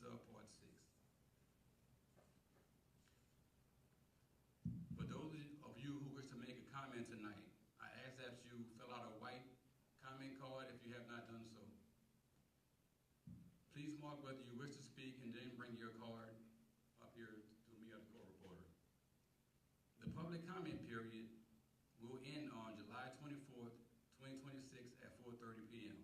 subpart 6. For those of you who wish to make a comment tonight, I ask that you fill out a white comment card if you have not done so. Please mark whether you wish to speak and then bring your card up here to me or the court reporter. The public comment period will end on July 24th, 2026 at 4:30 p.m.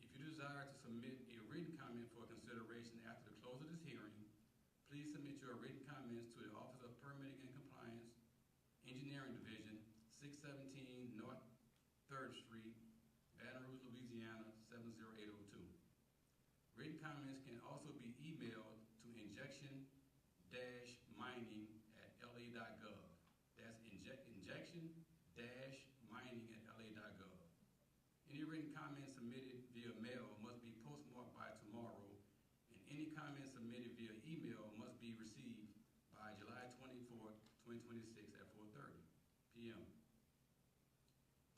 If you desire to submit a written comment for consideration after the close of this hearing, please submit your written comments to the Office of Permitting and Compliance, Engineering Division, 617 North 3rd Street, Baton Rouge, Louisiana, 70802. Written comments can also be emailed to injection-mining@la.gov. That's injection-mining@la.gov. Any written comments submitted via mail must be postmarked by tomorrow, and any comments submitted via email must be received by July 24th, 2026 at 4:30 p.m.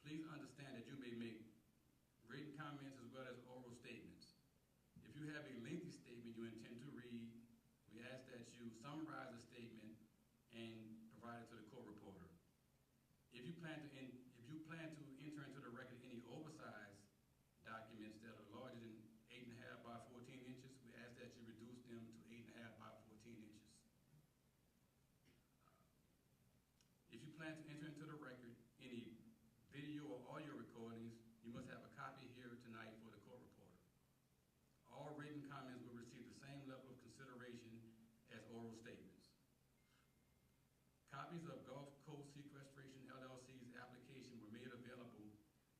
Please understand that you may make written comments as well as oral statements. If you have a lengthy statement you intend to read, we ask that you summarize the statement and provide it to the court reporter. If you plan to enter into the record any oversized documents that are larger than 8.5 by 14 inches, we ask that you reduce them to 8.5 by 14 inches. If you plan to enter into the record any video or audio recordings, you must have a copy here tonight for the court reporter. All written comments will receive the same level of consideration as oral statements. Copies of Gulf Coast Sequestration LLC's application were made available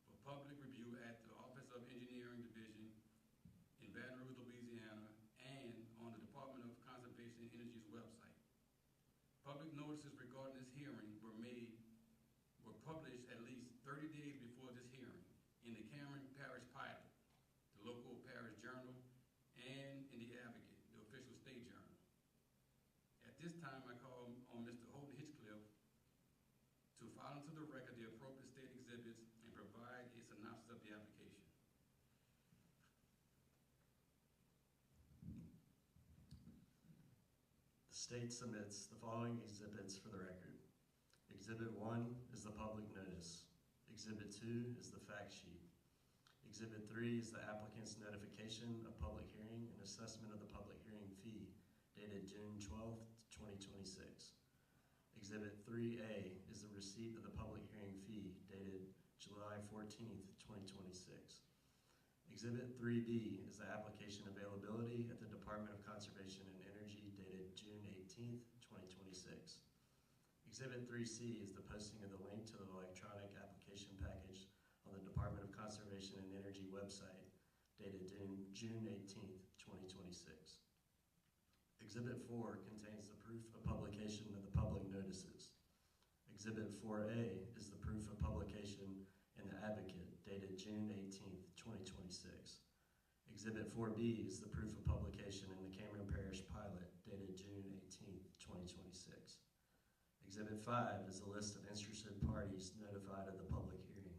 for public review at the Office of Engineering Division in Baton Rouge, Louisiana, and on the Department of Conservation and Energy's website. Public notices regarding this hearing were published at least 30 days before this hearing in the Cameron Parish Pilot, the local parish journal, and in the Advocate, the official state journal. At this time, I call on Mr. Holden Hitchcliffe to file into the record the appropriate state exhibits and provide a synopsis of the application. The state submits the following exhibits for the record. Exhibit 1 is the public notice. Exhibit 2 is the fact sheet. Exhibit 3 is the applicant's notification of public hearing and assessment of the public hearing fee, dated June 12, 2026. Exhibit 3A is the receipt of the public hearing fee, dated July 14, 2026. Exhibit 3B is the application availability at the Department of Conservation and Energy, dated June 18, 2026. Exhibit 3C is the posting of the link to the electronic application package on the Department of Conservation and Energy website, dated June 18, 2026. Exhibit 4 contains the proof of publication of the public notices. Exhibit 4A is the proof of publication in the Advocate, dated June 18, 2026. Exhibit 4B is the proof of publication in the Cameron Parish Pilot, dated June 18, 2026. Exhibit 5 is a list of interested parties notified of the public hearing.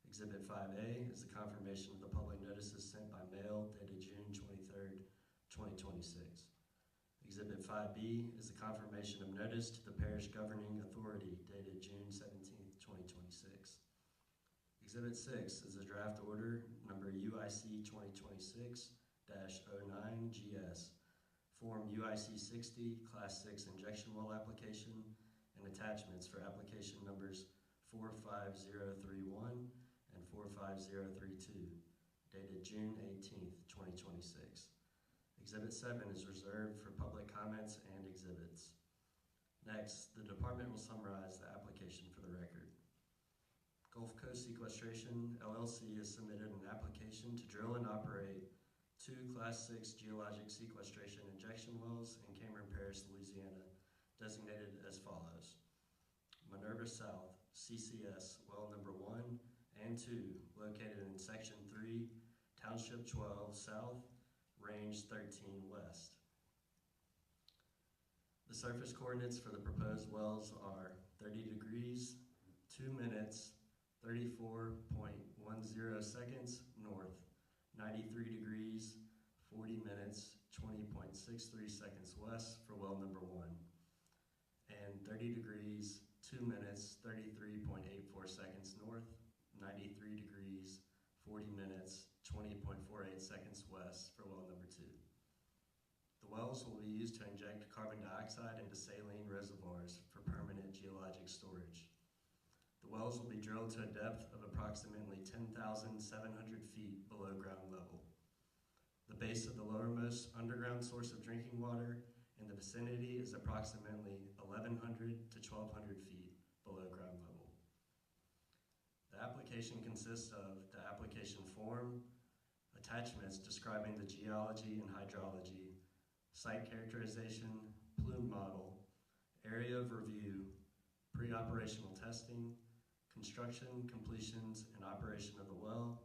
Exhibit 5A is the confirmation of the public notices sent by mail, dated June 23, 2026. Exhibit 5B is the confirmation of notice to the parish governing authority, dated June 17, 2026. Exhibit 6 is a draft order number UIC 2026-09GS, Form UIC 60, Class 6 injection well application, and attachments for application numbers 45031 and 45032, dated June 18, 2026. Exhibit 7 is reserved for public comments and exhibits. Next, the department will summarize the application for the record. Gulf Coast Sequestration LLC has submitted an application to drill and operate 2 Class 6 geologic sequestration injection wells in Cameron Parish, Louisiana, designated as follows. Minerva South, CCS, well number 1 and 2, located in Section 3, Township 12 South, Range 13 West. The surface coordinates for the proposed wells are 30 degrees, 2 minutes, 34.10 seconds north, 93 degrees, 40 minutes, 20.63 seconds west for well number 1, and 30 degrees, 2 minutes, 33.84 seconds north, 93 degrees, 40 minutes, 20.48 seconds west for well number 2. The wells will be used to inject carbon dioxide into saline reservoirs for permanent geologic storage. The wells will be drilled to a depth of approximately 10,700 feet below ground level. The base of the lowermost underground source of drinking water in the vicinity is approximately 1,100 to 1,200 feet below ground level. The application consists of the application form, attachments describing the geology and hydrology, site characterization, plume model, area of review, pre-operational testing, construction, completions, and operation of the well,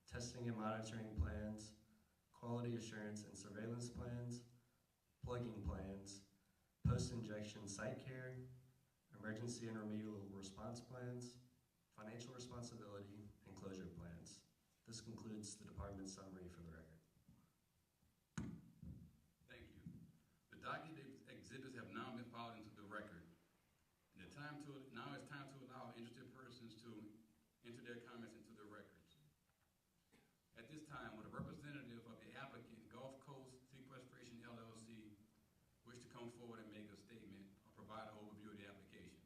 testing and monitoring plans, quality assurance and surveillance plans, plugging plans, post-injection site care, emergency and remedial response plans, financial responsibility, and closure plans. This concludes the department's summary for the record. Thank you. The documented exhibits have now been filed into the record. Now it's time to allow interested persons to enter their comments into the records. At this time, would a representative of the applicant, Gulf Coast Sequestration LLC, wish to come forward and make a statement or provide an overview of the application?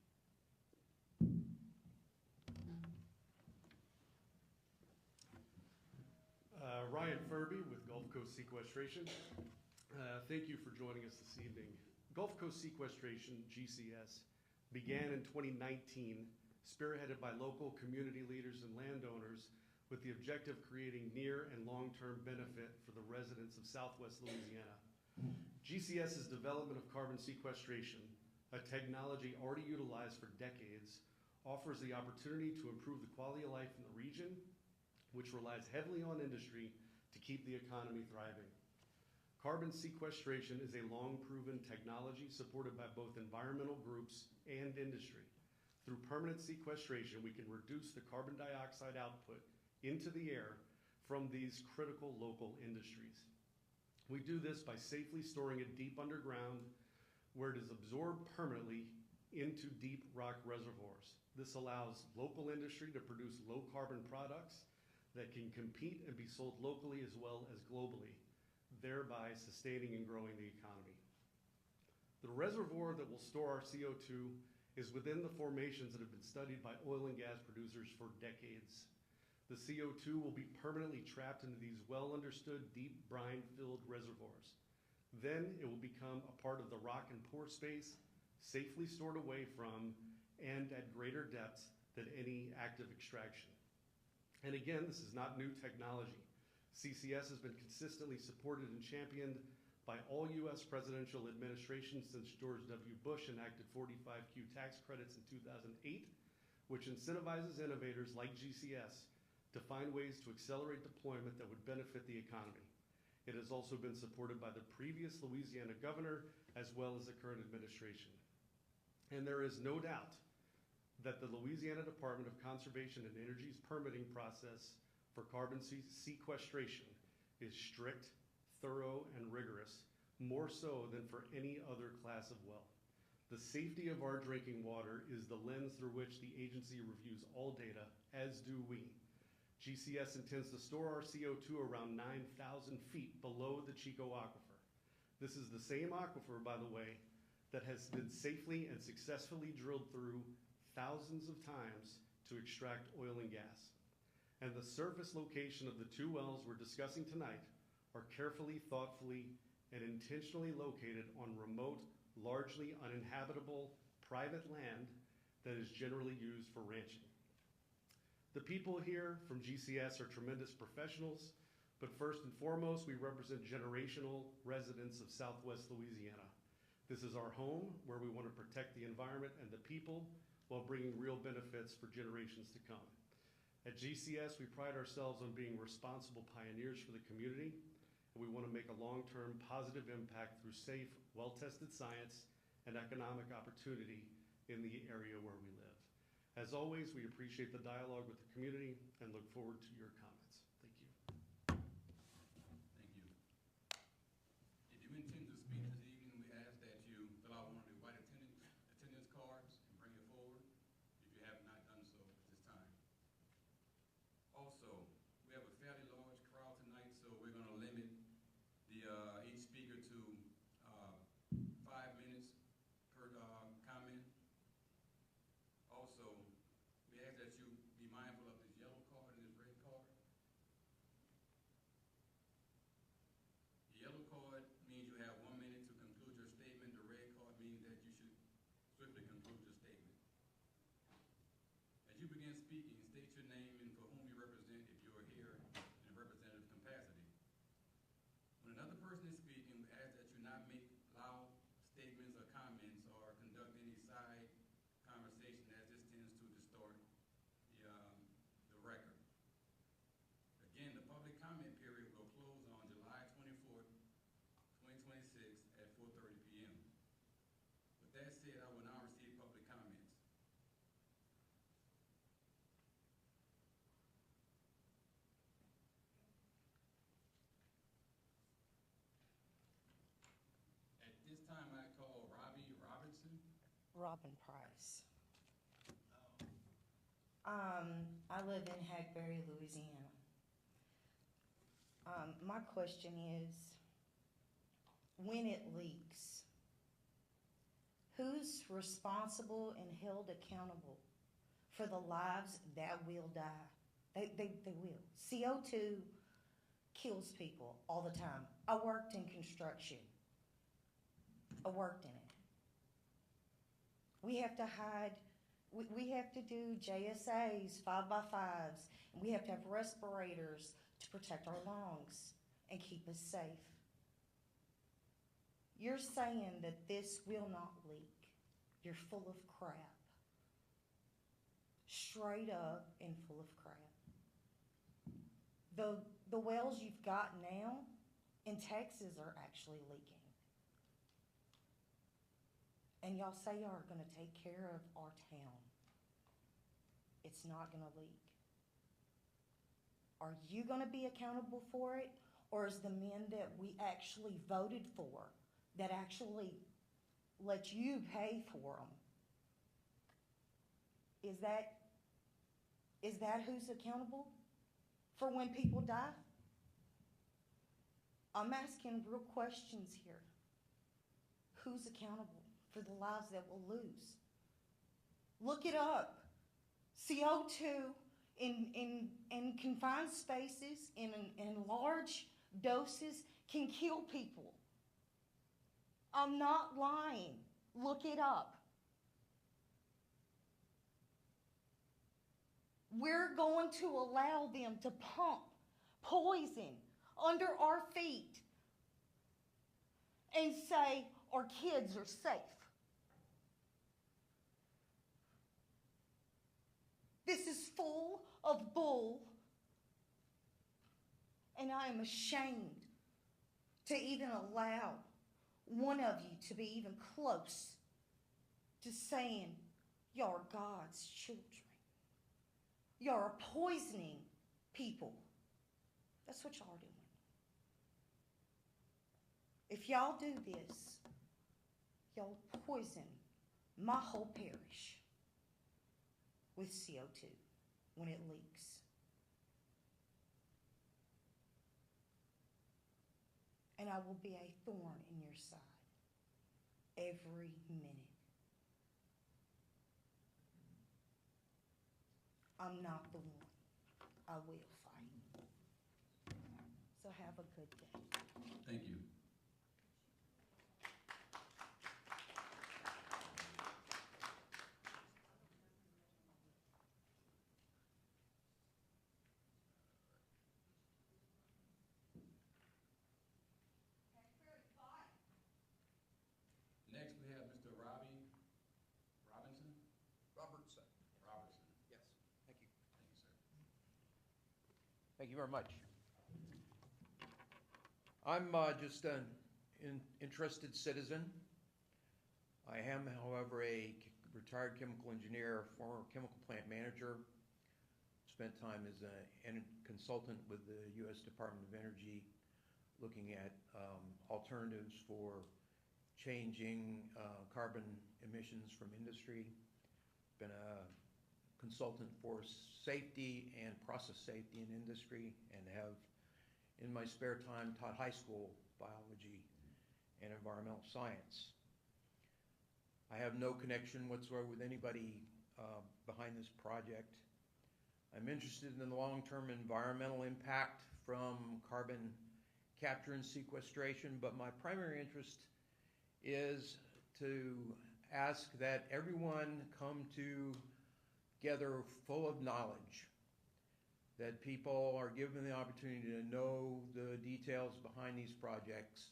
Ryan Furby with Gulf Coast Sequestration. Thank you for joining us this evening. Gulf Coast Sequestration, GCS, began in 2019, spearheaded by local community leaders and landowners with the objective of creating near and long-term benefit for the residents of Southwest Louisiana. GCS's development of carbon sequestration, a technology already utilized for decades, offers the opportunity to improve the quality of life in the region, which relies heavily on industry to keep the economy thriving. Carbon sequestration is a long-proven technology supported by both environmental groups and industry. Through permanent sequestration, we can reduce the carbon dioxide output into the air from these critical local industries. We do this by safely storing it deep underground where it is absorbed permanently into deep rock reservoirs. This allows local industry to produce low carbon products that can compete and be sold locally as well as globally, thereby sustaining and growing the economy. The reservoir that will store our CO2 is within the formations that have been studied by oil and gas producers for decades. The CO2 will be permanently trapped into these well-understood deep brine-filled reservoirs. Then it will become a part of the rock and pore space, safely stored away from and at greater depths than any active extraction. And again, this is not new technology. CCS has been consistently supported and championed by all U.S. presidential administrations since George W. Bush enacted 45Q tax credits in 2008, which incentivizes innovators like GCS to find ways to accelerate deployment that would benefit the economy. It has also been supported by the previous Louisiana governor as well as the current administration. And there is no doubt that the Louisiana Department of Conservation and Energy's permitting process for carbon sequestration is strict, thorough, and rigorous, more so than for any other class of well. The safety of our drinking water is the lens through which the agency reviews all data, as do we. GCS intends to store our CO2 around 9,000 feet below the Chico Aquifer. This is the same aquifer, by the way, that has been safely and successfully drilled through thousands of times to extract oil and gas. And the surface location of the two wells we're discussing tonight are carefully, thoughtfully, and intentionally located on remote, largely uninhabitable private land that is generally used for ranching. The people here from GCS are tremendous professionals, but first and foremost, we represent generational residents of Southwest Louisiana. This is our home where we want to protect the environment and the people while bringing real benefits for generations to come. At GCS, we pride ourselves on being responsible pioneers for the community, and we want to make a long-term positive impact through safe, well-tested science and economic opportunity in the area where we live. As always, we appreciate the dialogue with the community and look forward to your comments. Thank you. Thank you. you begin speaking, state your name and for whom you represent if you are here in a representative capacity. When another person is speaking, we ask that you not make loud statements or comments or conduct any side conversation, as this tends to distort the record. Again, the public comment period will close on July 24th, 2026 at 4:30 p.m. With that said, I will now receive public comments. At this time, I call Robbie Robertson. Robin Price. I live in Hackberry, Louisiana. My question is, when it leaks, who's responsible and held accountable for the lives that will die? They will. CO2 kills people all the time. I worked in construction. I worked in it. We have to hide, we have to do JSAs, 5x5s, and we have to have respirators to protect our lungs and keep us safe. You're saying that this will not leak. You're full of crap. Straight up and full of crap. The wells you've got now in Texas are actually leaking. And y'all say y'all are going to take care of our town. It's not going to leak. Are you going to be accountable for it? Or is the men that we actually voted for, that actually let you pay for them, is that who's accountable for when people die? I'm asking real questions here. Who's accountable for the lives that we'll lose? Look it up. CO2 in confined spaces, in large doses, can kill people. I'm not lying. Look it up. We're going to allow them to pump poison under our feet and say our kids are safe. This is full of bull, and I am ashamed to even allow one of you to be even close to saying you're God's children. You're poisoning people. That's what y'all are doing. If y'all do this, y'all poison my whole parish with CO2 when it leaks. And I will be a thorn in your side every minute. I'm not the one. I will fight. So have a good day. Thank you. Next, we have Mr. Robbie Robinson. Robertson. Robertson. Yes, thank you. Thank you, sir. Thank you very much. I'm just an interested citizen. I am, however, a retired chemical engineer, former chemical plant manager. Spent time as a consultant with the U.S. Department of Energy looking at alternatives for changing carbon emissions from industry. Been a consultant for safety and process safety in industry, and have, in my spare time, taught high school biology and environmental science. I have no connection whatsoever with anybody behind this project. I'm interested in the long-term environmental impact from carbon capture and sequestration, but my primary interest is to ask that everyone come to together full of knowledge, that people are given the opportunity to know the details behind these projects,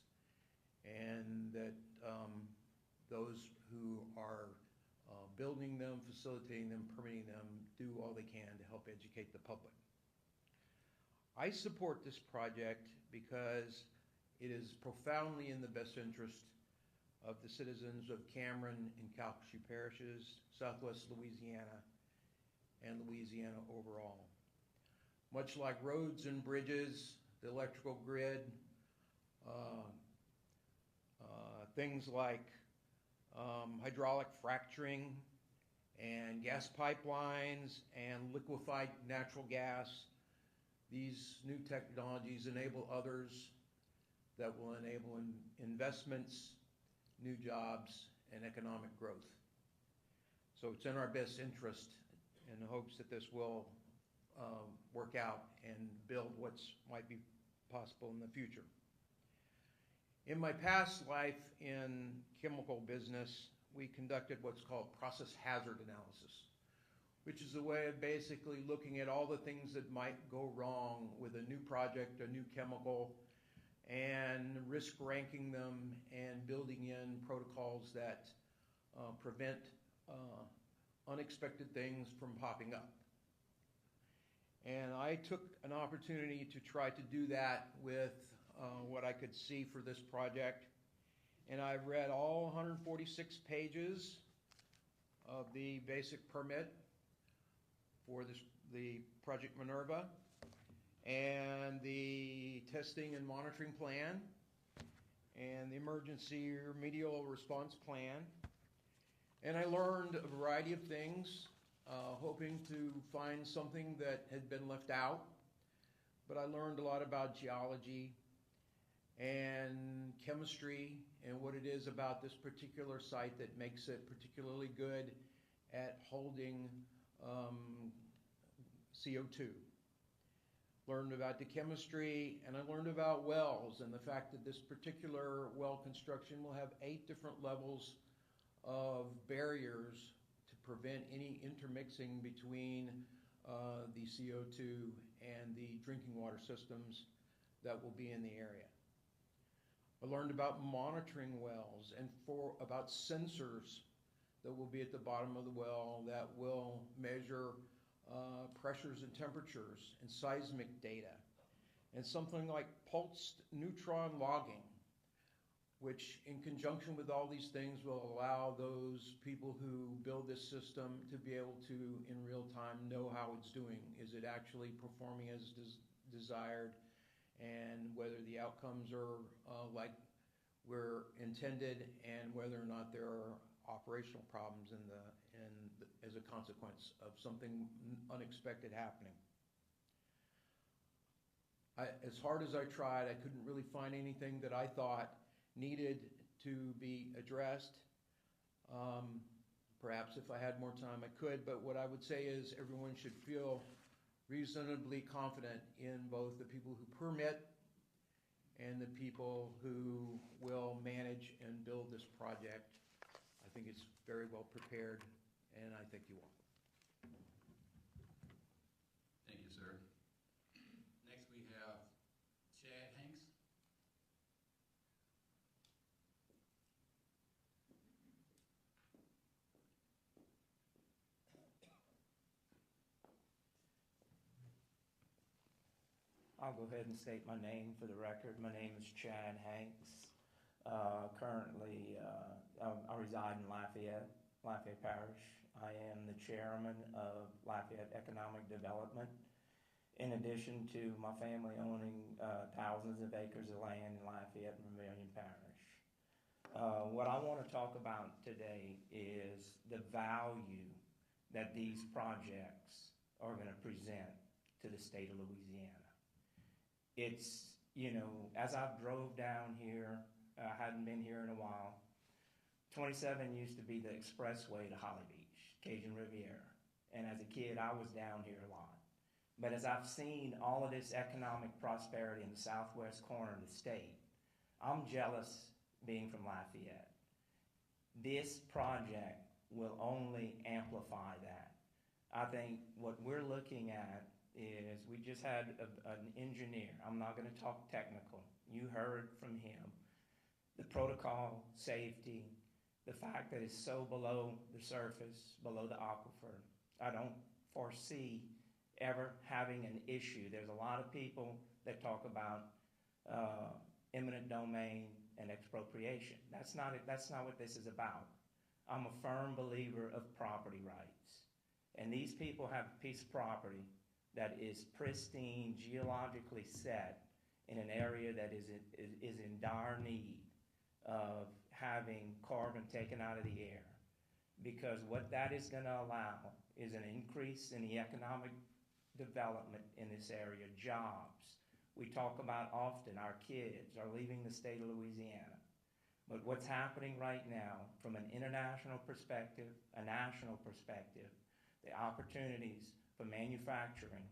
and that those who are building them, facilitating them, permitting them, do all they can to help educate the public. I support this project because it is profoundly in the best interest of the citizens of Cameron and Calcasieu parishes, Southwest Louisiana, and Louisiana overall. Much like roads and bridges, the electrical grid, things like hydraulic fracturing and gas pipelines and liquefied natural gas, these new technologies enable others that will enable investments, new jobs, and economic growth. So it's in our best interest in the hopes that this will work out and build what's might be possible in the future. In my past life in chemical business, we conducted what's called process hazard analysis, which is a way of basically looking at all the things that might go wrong with a new project, a new chemical, and risk ranking them and building in protocols that prevent unexpected things from popping up. And I took an opportunity to try to do that with what I could see for this project. And I read all 146 pages of the basic permit for the Project Minerva, and the testing and monitoring plan, and the emergency remedial response plan. And I learned a variety of things, hoping to find something that had been left out. But I learned a lot about geology and chemistry and what it is about this particular site that makes it particularly good at holding CO2. Learned about the chemistry, and I learned about wells and the fact that this particular well construction will have 8 different levels of barriers to prevent any intermixing between the CO2 and the drinking water systems that will be in the area. I learned about monitoring wells and about sensors that will be at the bottom of the well that will measure pressures and temperatures and seismic data, and something like pulsed neutron logging, which in conjunction with all these things will allow those people who build this system to be able to in real time know how it's doing. Is it actually performing as desired, and whether the outcomes are like were intended, and whether or not there are operational problems as a consequence of something unexpected happening. As hard as I tried, I couldn't really find anything that I thought needed to be addressed. Perhaps if I had more time I could, but what I would say is everyone should feel reasonably confident in both the people who permit and the people who will manage and build this project. I think it's very well prepared, and I think you will. Thank you, sir. Next we have Chad Hanks. I'll go ahead and state my name for the record. My name is Chad Hanks. Currently, I reside in Lafayette Parish. I am the chairman of Lafayette Economic Development, in addition to my family owning thousands of acres of land in Lafayette and Vermilion Parish. What I want to talk about today is the value that these projects are going to present to the state of Louisiana. It's, as I've drove down here, I hadn't been here in a while. 27 used to be the expressway to Holly Beach, Cajun Riviera. And as a kid, I was down here a lot. But as I've seen all of this economic prosperity in the southwest corner of the state, I'm jealous being from Lafayette. This project will only amplify that. I think what we're looking at is we just had an engineer. I'm not going to talk technical. You heard from him. The protocol, safety, the fact that it's so below the surface, below the aquifer. I don't foresee ever having an issue. There's a lot of people that talk about eminent domain and expropriation. That's not what this is about. I'm a firm believer of property rights. And these people have a piece of property that is pristine, geologically set in an area that is in dire need of having carbon taken out of the air. Because what that is going to allow is an increase in the economic development in this area, jobs. We talk about often our kids are leaving the state of Louisiana. But what's happening right now from an international perspective, a national perspective, the opportunities for manufacturing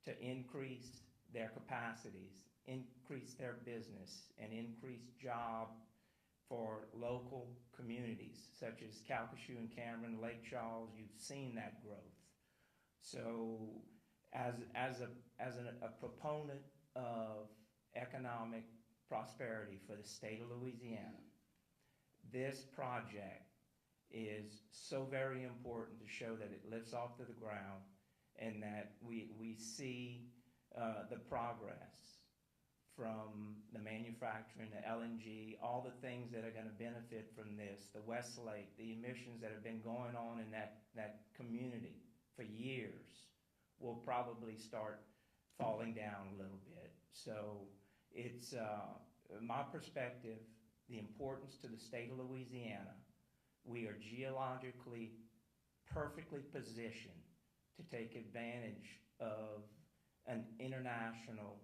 to increase their capacities, increase their business, and increase job for local communities such as Calcasieu and Cameron, Lake Charles. You've seen that growth. So as a proponent of economic prosperity for the state of Louisiana, this project is so very important to show that it lifts off to the ground and that we see the progress from the manufacturing, the LNG, all the things that are going to benefit from this, the Westlake, the emissions that have been going on in that community for years will probably start falling down a little bit. So it's my perspective, the importance to the state of Louisiana. We are geologically perfectly positioned to take advantage of an international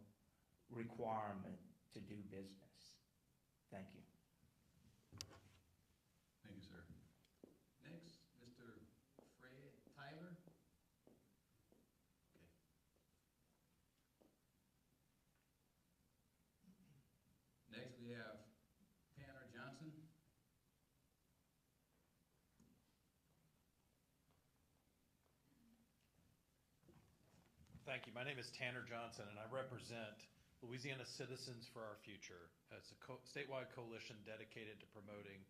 requirement to do business. Thank you. Thank you, sir. Next, Mr. Fred Tyler. Okay. Next, we have Tanner Johnson. Thank you. My name is Tanner Johnson, and I represent Louisiana Citizens for Our Future. It's a statewide coalition dedicated to promoting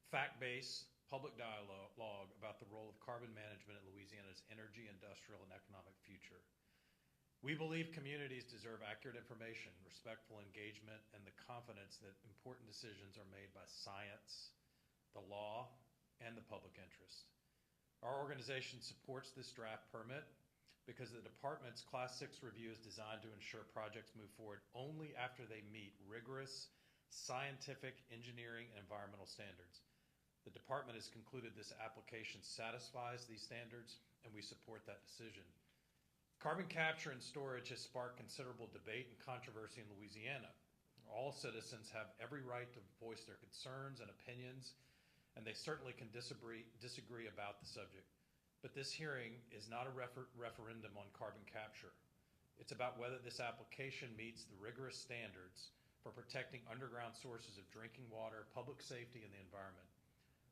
fact-based public dialogue about the role of carbon management in Louisiana's energy, industrial, and economic future. We believe communities deserve accurate information, respectful engagement, and the confidence that important decisions are made by science, the law, and the public interest. Our organization supports this draft permit because the department's Class 6 review is designed to ensure projects move forward only after they meet rigorous scientific, engineering, and environmental standards. The department has concluded this application satisfies these standards, and we support that decision. Carbon capture and storage has sparked considerable debate and controversy in Louisiana. All citizens have every right to voice their concerns and opinions, and they certainly can disagree about the subject. But this hearing is not a referendum on carbon capture. It's about whether this application meets the rigorous standards for protecting underground sources of drinking water, public safety, and the environment.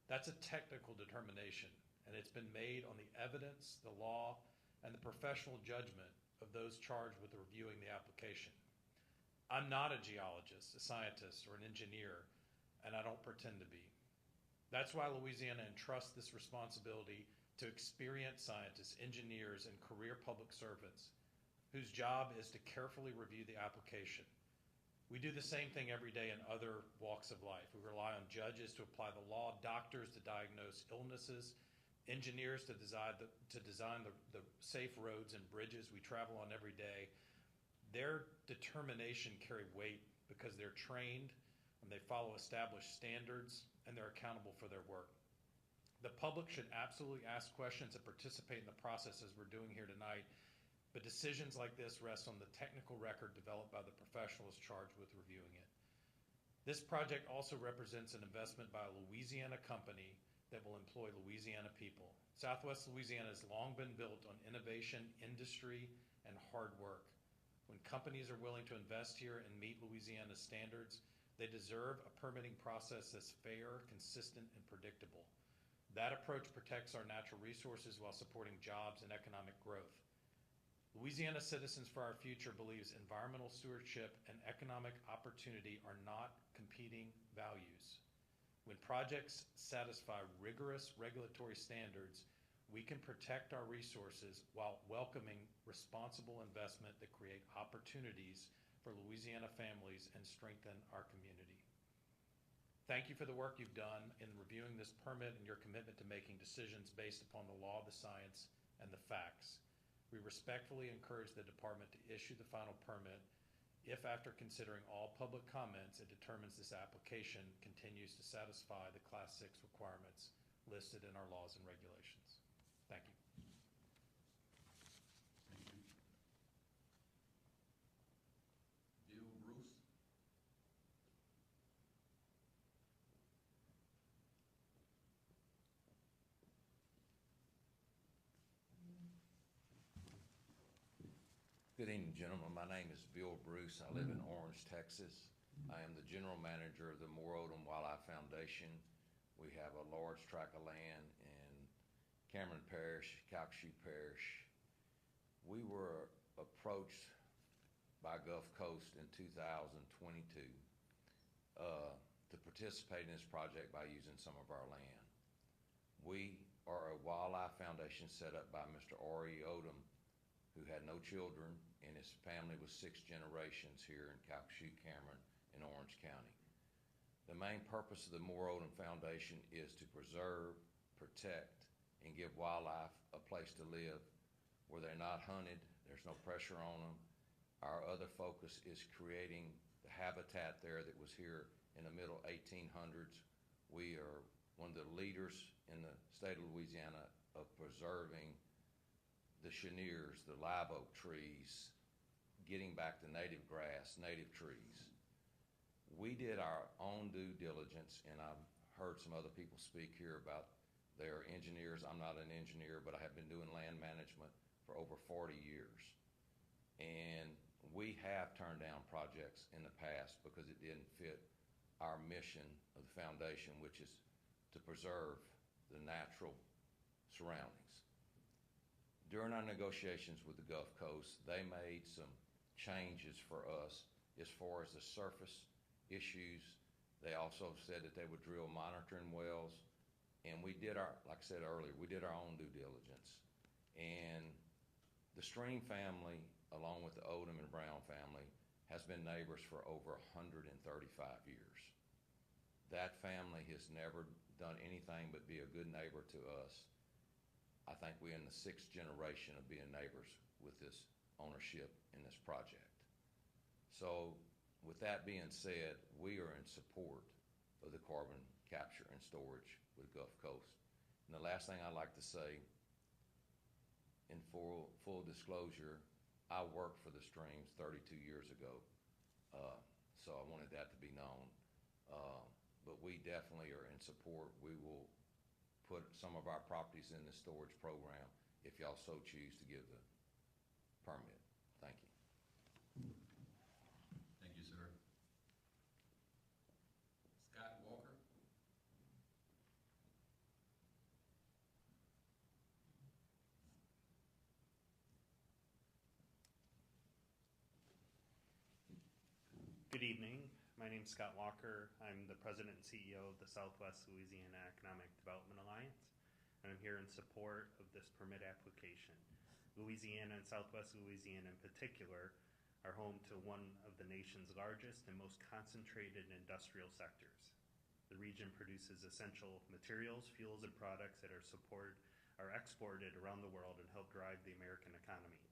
That's a technical determination, and it's been made on the evidence, the law, and the professional judgment of those charged with reviewing the application. I'm not a geologist, a scientist, or an engineer, and I don't pretend to be. That's why Louisiana entrusts this responsibility to experienced scientists, engineers, and career public servants whose job is to carefully review the application. We do the same thing every day in other walks of life. We rely on judges to apply the law, doctors to diagnose illnesses, engineers to design the safe roads and bridges we travel on every day. Their determination carry weight because they're trained and they follow established standards and they're accountable for their work. The public should absolutely ask questions and participate in the process as we're doing here tonight, but decisions like this rest on the technical record developed by the professionals charged with reviewing it. This project also represents an investment by a Louisiana company that will employ Louisiana people. Southwest Louisiana has long been built on innovation, industry, and hard work. When companies are willing to invest here and meet Louisiana's standards, they deserve a permitting process that's fair, consistent, and predictable. That approach protects our natural resources while supporting jobs and economic growth. Louisiana Citizens for Our Future believes environmental stewardship and economic opportunity are not competing values. When projects satisfy rigorous regulatory standards, we can protect our resources while welcoming responsible investment that create opportunities for Louisiana families and strengthen our community. Thank you for the work you've done in reviewing this permit and your commitment to making decisions based upon the law, the science, and the facts. We respectfully encourage the department to issue the final permit if, after considering all public comments, it determines this application continues to satisfy the Class 6 requirements listed in our laws and regulations. Thank you. Thank you. Bill Bruce. Good evening, gentlemen. My name is Bill Bruce. I live in Orange, Texas. I am the general manager of the Moore Odom Wildlife Foundation. We have a large tract of land in Cameron Parish, Calcasieu Parish. We were approached by Gulf Coast in 2022 to participate in this project by using some of our land. We are a wildlife foundation set up by Mr. R.E. Odom, who had no children, and his family was 6 generations here in Calcasieu, Cameron, in Orange County. The main purpose of the Moore Odom Foundation is to preserve, protect, and give wildlife a place to live where they're not hunted, there's no pressure on them. Our other focus is creating the habitat there that was here in the middle 1800s. We are one of the leaders in the state of Louisiana of preserving the cheniers, the live oak trees, getting back to native grass, native trees. We did our own due diligence, and I've heard some other people speak here about their engineers. I'm not an engineer, but I have been doing land management for over 40 years. And we have turned down projects in the past because it didn't fit our mission of the foundation, which is to preserve the natural surroundings. During our negotiations with the Gulf Coast, they made some changes for us as far as the surface issues. They also said that they would drill monitoring wells. And we did our, like I said earlier, we did our own due diligence. And the Stream family, along with the Odom and Brown family, has been neighbors for over 135 years. That family has never done anything but be a good neighbor to us. I think we're in the 6th generation of being neighbors with this ownership in this project. So with that being said, we are in support of the carbon capture and storage with Gulf Coast. And the last thing I'd like to say, in full disclosure, I worked for the Streams 32 years ago, so I wanted that to be known. But we definitely are in support. We will put some of our properties in the storage program if y'all so choose to give the permit. Thank you. Thank you, sir. Scott Walker. Good evening. My name is Scott Walker. I'm the president and CEO of the Southwest Louisiana Economic Development Alliance, and I'm here in support of this permit application. Louisiana and Southwest Louisiana in particular are home to one of the nation's largest and most concentrated industrial sectors. The region produces essential materials, fuels, and products that are exported around the world and help drive the American economy.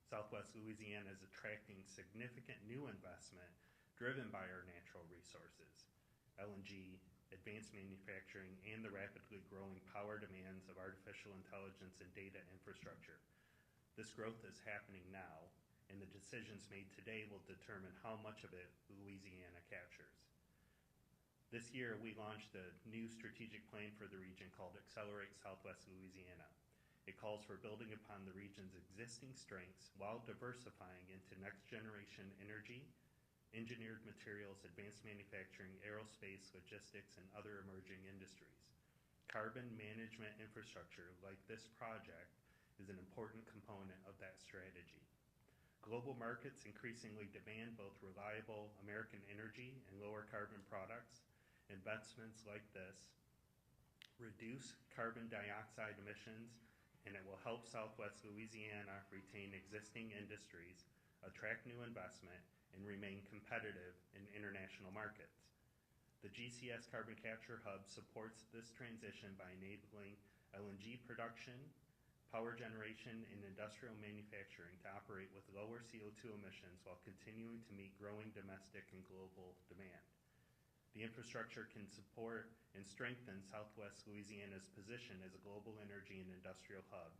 Southwest Louisiana is attracting significant new investment driven by our natural resources, LNG, advanced manufacturing, and the rapidly growing power demands of artificial intelligence and data infrastructure. This growth is happening now, and the decisions made today will determine how much of it Louisiana captures. This year, we launched a new strategic plan for the region called Accelerate Southwest Louisiana. It calls for building upon the region's existing strengths while diversifying into next-generation energy, engineered materials, advanced manufacturing, aerospace, logistics, and other emerging industries. carbon management infrastructure like this project is an important component of that strategy. Global markets increasingly demand both reliable American energy and lower carbon products. Investments like this reduce carbon dioxide emissions, and it will help Southwest Louisiana retain existing industries, attract new investment, and remain competitive in international markets. The GCS Carbon Capture Hub supports this transition by enabling LNG production, power generation, and industrial manufacturing to operate with lower CO2 emissions while continuing to meet growing domestic and global demand. The infrastructure can support and strengthen Southwest Louisiana's position as a global energy and industrial hub,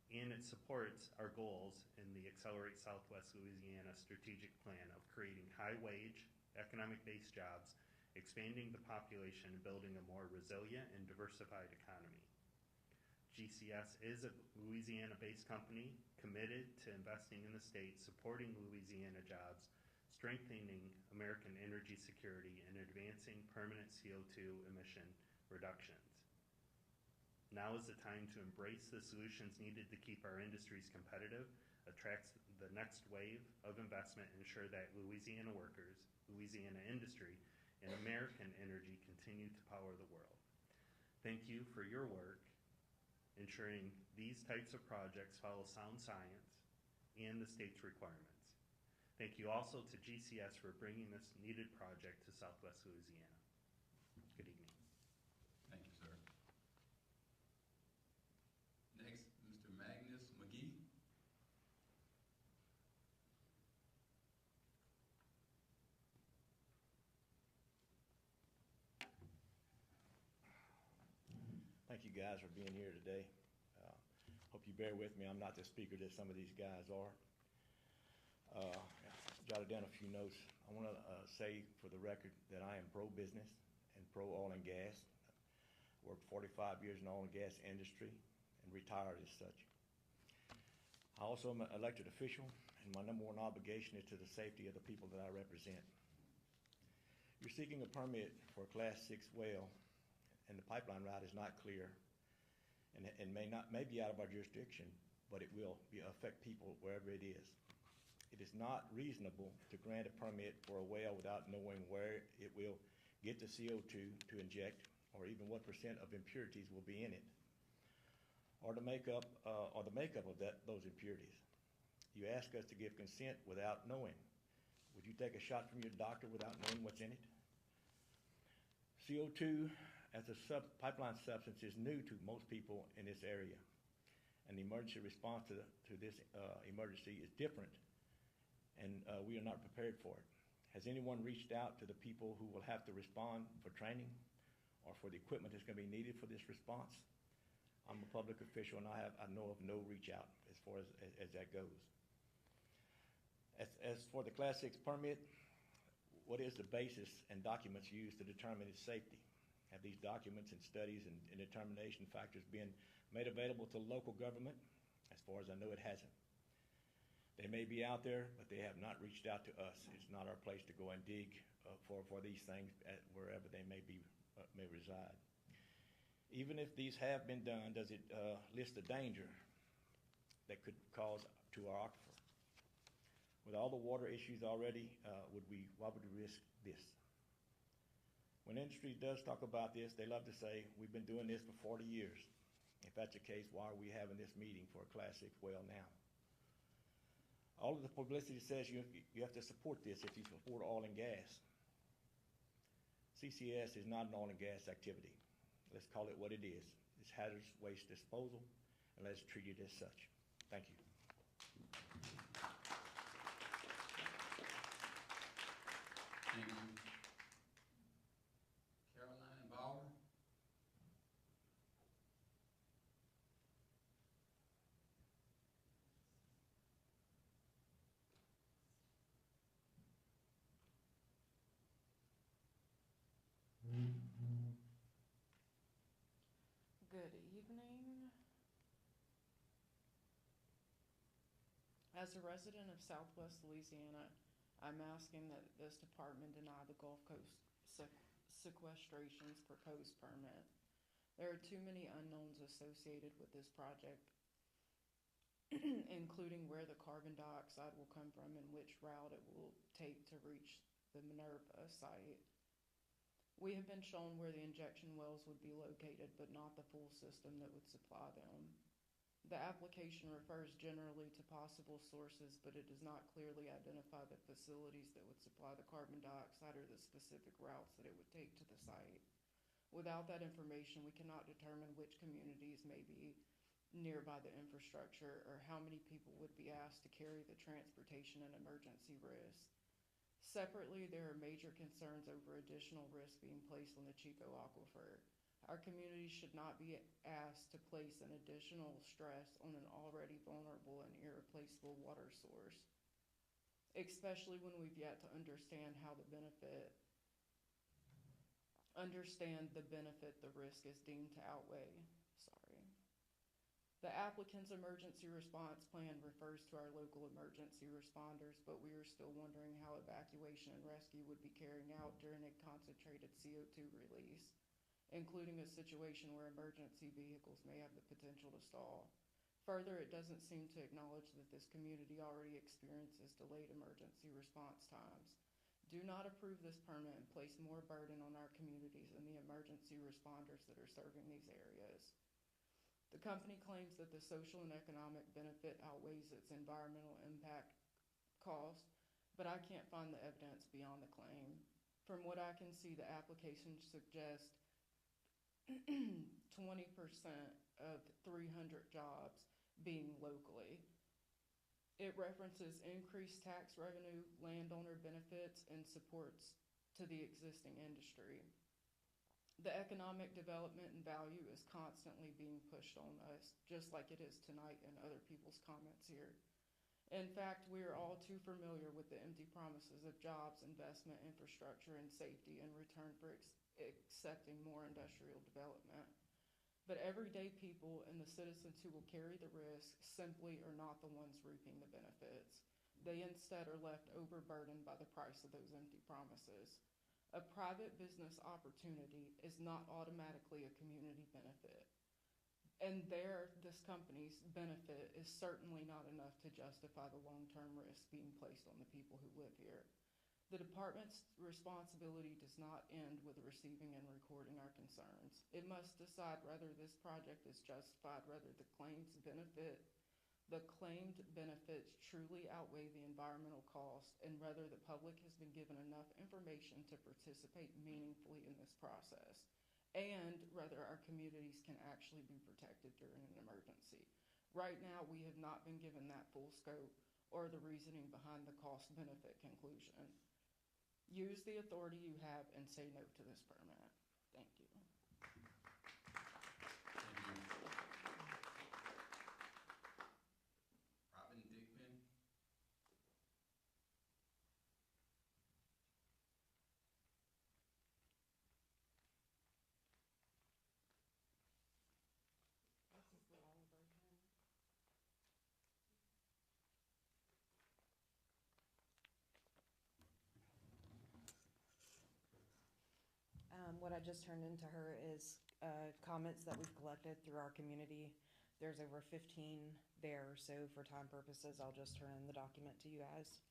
and it supports our goals in the Accelerate Southwest Louisiana strategic plan of creating high-wage, economic-based jobs, expanding the population, and building a more resilient and diversified economy. GCS is a Louisiana-based company committed to investing in the state, supporting Louisiana jobs, strengthening American energy security, and advancing permanent CO2 emission reductions. Now is the time to embrace the solutions needed to keep our industries competitive, attract the next wave of investment, and ensure that Louisiana workers, Louisiana industry, and American energy continue to power the world. Thank you for your work ensuring these types of projects follow sound science and the state's requirements. Thank you also to GCS for bringing this needed project to Southwest Louisiana. Good evening. Thank you, sir. Next, Mr. Magnus McGee. Thank you guys for being here today. Hope you bear with me. I'm not the speaker that some of these guys are. Jotted down a few notes. I want to say for the record that I am pro-business and pro-oil and gas. Worked 45 years in the oil and gas industry and retired as such. I also am an elected official, and my number one obligation is to the safety of the people that I represent. You're seeking a permit for a Class 6 well, and the pipeline route is not clear, and may be out of our jurisdiction, but it will affect people wherever it is. It is not reasonable to grant a permit for a well without knowing where it will get the CO2 to inject, or even what percent of impurities will be in it, or the makeup of those impurities. You ask us to give consent without knowing. Would you take a shot from your doctor without knowing what's in it? CO2 as a pipeline substance is new to most people in this area, and the emergency response to this emergency is different, and we are not prepared for it. Has anyone reached out to the people who will have to respond for training or for the equipment that's going to be needed for this response? I'm a public official, and I know of no reach out as far as that goes. As for the Class 6 permit, what is the basis and documents used to determine its safety? Have these documents and studies and determination factors been made available to local government? As far as I know, it hasn't. They may be out there, but they have not reached out to us. It's not our place to go and dig for these things wherever they may reside. Even if these have been done, does it list the danger that could cause to our aquifer? With all the water issues already, why would we risk this? When industry does talk about this, they love to say, we've been doing this for 40 years. If that's the case, why are we having this meeting for a Class 6 well now? All of the publicity says you have to support this if you support oil and gas. CCS is not an oil and gas activity. Let's call it what it is. It's hazardous waste disposal, and let's treat it as such. Thank you. Thank you. Caroline Bauer. Good evening. As a resident of Southwest Louisiana, I'm asking that this department deny the Gulf Coast Sequestration's proposed permit. There are too many unknowns associated with this project, including where the carbon dioxide will come from and which route it will take to reach the Minerva site. We have been shown where the injection wells would be located, but not the full system that would supply them. The application refers generally to possible sources, but it does not clearly identify the facilities that would supply the carbon dioxide or the specific routes that it would take to the site. Without that information, we cannot determine which communities may be nearby the infrastructure or how many people would be asked to carry the transportation and emergency risk. Separately, there are major concerns over additional risk being placed on the Chico Aquifer. Our community should not be asked to place an additional stress on an already vulnerable and irreplaceable water source, especially when we've yet to understand the benefit the risk is deemed to outweigh. The applicant's emergency response plan refers to our local emergency responders, but we are still wondering how evacuation and rescue would be carrying out during a concentrated CO2 release, including a situation where emergency vehicles may have the potential to stall. Further, it doesn't seem to acknowledge that this community already experiences delayed emergency response times. Do not approve this permit and place more burden on our communities and the emergency responders that are serving these areas. The company claims that the social and economic benefit outweighs its environmental impact cost, but I can't find the evidence beyond the claim. From what I can see, the application suggests 20% of 300 jobs being locally. It references increased tax revenue, landowner benefits, and supports to the existing industry. The economic development and value is constantly being pushed on us, just like it is tonight in other people's comments here. In fact, we are all too familiar with the empty promises of jobs, investment, infrastructure, and safety in return for accepting more industrial development. But everyday people and the citizens who will carry the risk simply are not the ones reaping the benefits. They instead are left overburdened by the price of those empty promises. A private business opportunity is not automatically a community benefit. And this company's benefit is certainly not enough to justify the long-term risk being placed on the people who live here. The department's responsibility does not end with receiving and recording our concerns. It must decide whether this project is justified, whether the claimed benefits truly outweigh the environmental cost, and whether the public has been given enough information to participate meaningfully in this process, and whether our communities can actually be protected during an emergency. Right now, we have not been given that full scope or the reasoning behind the cost-benefit conclusion. Use the authority you have and say no to this permit. Thank you. Robin Dickman. What I just turned into her is comments that we've collected through our community. There's over 15 there, so for time purposes, I'll just turn in the document to you guys.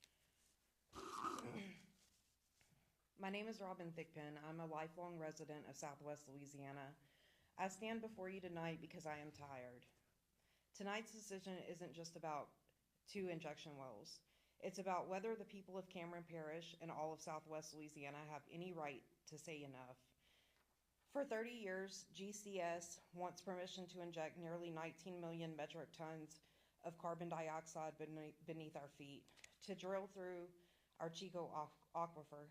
My name is Robin Thigpen. I'm a lifelong resident of Southwest Louisiana. I stand before you tonight because I am tired. Tonight's decision isn't just about 2 injection wells. It's about whether the people of Cameron Parish and all of Southwest Louisiana have any right to say enough. For 30 years, GCS wants permission to inject nearly 19 million metric tons of carbon dioxide beneath our feet, to drill through our Chico Aquifer,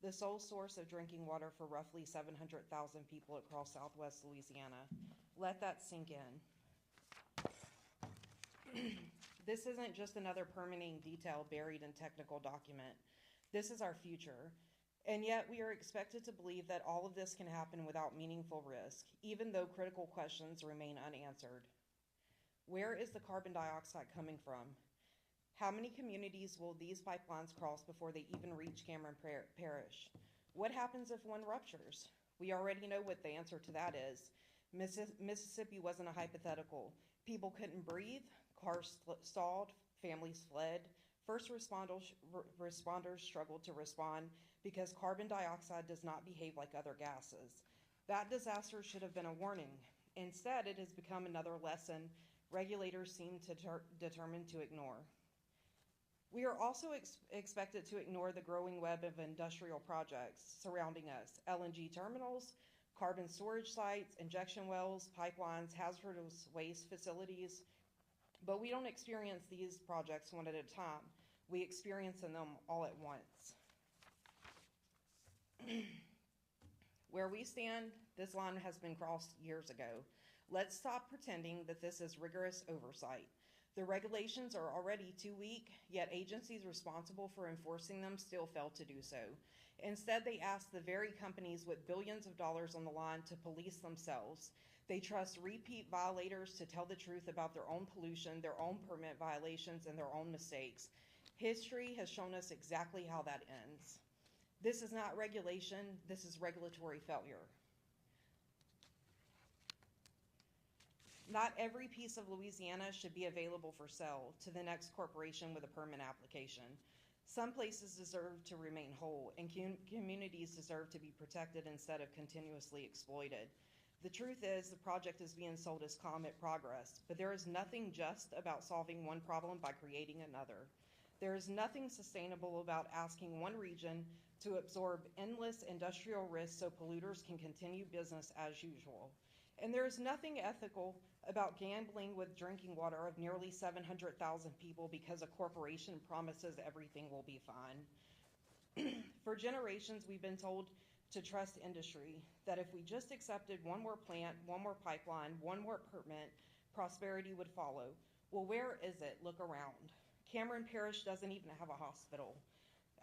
the sole source of drinking water for roughly 700,000 people across Southwest Louisiana. Let that sink in. This isn't just another permitting detail buried in technical document. This is our future. And yet we are expected to believe that all of this can happen without meaningful risk, even though critical questions remain unanswered. Where is the carbon dioxide coming from? How many communities will these pipelines cross before they even reach Cameron Parish? What happens if one ruptures? We already know what the answer to that is. Mississippi wasn't a hypothetical. People couldn't breathe, cars stalled, families fled. First responders struggled to respond because carbon dioxide does not behave like other gases. That disaster should have been a warning. Instead, it has become another lesson regulators seem determined to ignore. We are also expected to ignore the growing web of industrial projects surrounding us: LNG terminals, carbon storage sites, injection wells, pipelines, hazardous waste facilities. But we don't experience these projects one at a time. We experience them all at once. Where we stand, this line has been crossed years ago. Let's stop pretending that this is rigorous oversight. The regulations are already too weak, yet agencies responsible for enforcing them still fail to do so. Instead, they ask the very companies with billions of dollars on the line to police themselves. They trust repeat violators to tell the truth about their own pollution, their own permit violations, and their own mistakes. History has shown us exactly how that ends. This is not regulation, this is regulatory failure. Not every piece of Louisiana should be available for sale to the next corporation with a permit application. Some places deserve to remain whole, and communities deserve to be protected instead of continuously exploited. The truth is, the project is being sold as comet progress, but there is nothing just about solving one problem by creating another. There is nothing sustainable about asking one region to absorb endless industrial risks so polluters can continue business as usual. And there is nothing ethical about gambling with drinking water of nearly 700,000 people because a corporation promises everything will be fine. For generations, we've been told to trust industry, that if we just accepted one more plant, one more pipeline, one more permit, prosperity would follow. Well, where is it? Look around. Cameron Parish doesn't even have a hospital.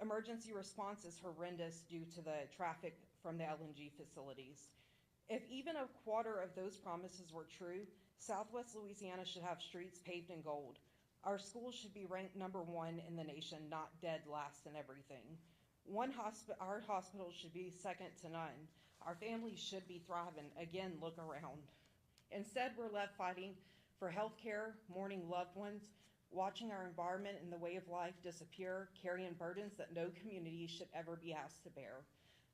Emergency response is horrendous due to the traffic from the LNG facilities. If even a quarter of those promises were true, Southwest Louisiana should have streets paved in gold. Our schools should be ranked #1 in the nation, not dead last in everything. Our hospitals should be second to none. Our families should be thriving. Again, look around. Instead, we're left fighting for health care, mourning loved ones, watching our environment and the way of life disappear, carrying burdens that no community should ever be asked to bear.